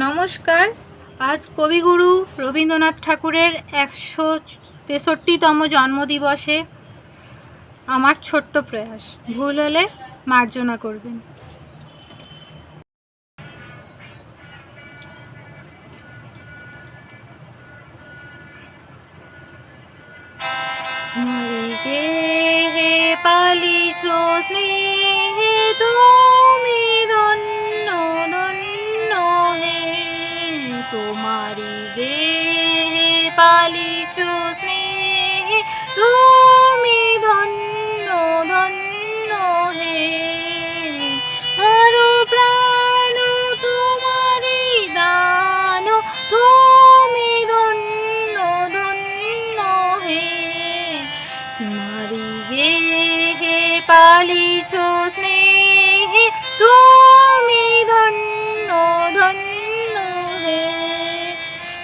নমস্কার। আজ কবিগুরু রবীন্দ্রনাথ ঠাকুরের ১৬৩তম জন্মদিবসে আমার ছোট্ট প্রয়াস। ভুল হলে মার্জনা করবেন। মরিগে হে পালিছ স্নেহে তুমি ধন্য ধন্য হে, তোমারি গে হে পালিছ স্নেহে তুমি ধন্য ধন্য হে। আরো প্রাণ তোমারি দান, তুমি ধন্য ধন্য হে। তোমারি গে হে পালিছ স্নেহে তুমি ধন্য ধন্য হে।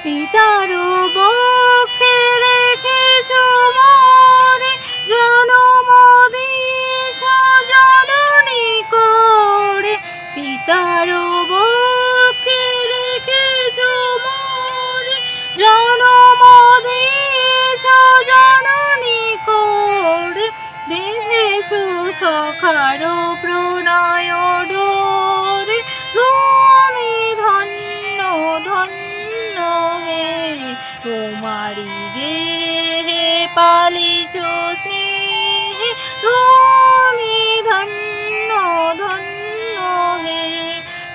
পিতার বক্ষে রেখেছ মোরে, জনম দিয়েছ জননী করে। পিতার বক্ষে রেখেছ মোরে, জনম দিয়েছ জননী করে। বেঁধেছ সখার প্রণয় ডোরে, তুমি ধন্য ধন্য হে। তোমারি গে হে পালিছ স্নেহে তুমি ধন্য ধন্য হে।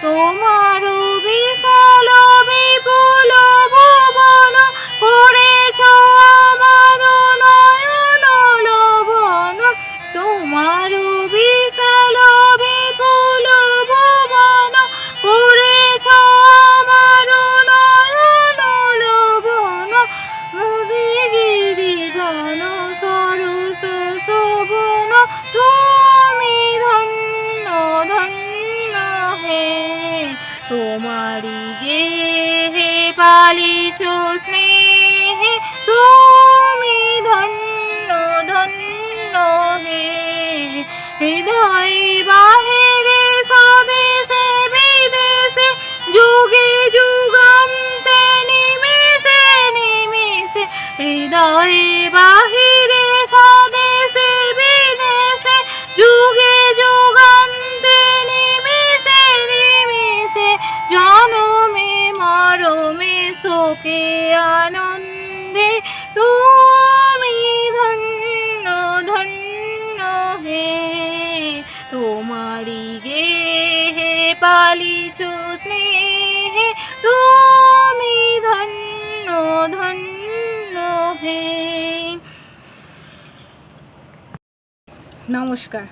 তোমার বিশাল বিপুল ভুবন করেছ আমার নয়ন লবণ। তোমার বিশাল বিপুল ভুবন করেছ আমার নয়ন লবণ। গিরিবন সরস শোভন, তুমি ধন্য ধন্য হে। তোমারি গে হে পালিছ স্নেহে তুমি ধন্য ধন্য হে। হৃদয় বাহিরে স্বদেশে বিদেশে, যুগে যুগান্তে নিমেষে নিমেষে। হৃদয় বাহিরে স্বদেশে বিদেশে, যুগে যুগান্তে নিমেষে নিমেষে। জনমে মরমে শোকে আনন্দে, তুমি ধন্য ধন্য হে। তোমারি গে হে পালিছ স্নেহে তুমি ধন্য ধন্য হে। নমস্কার।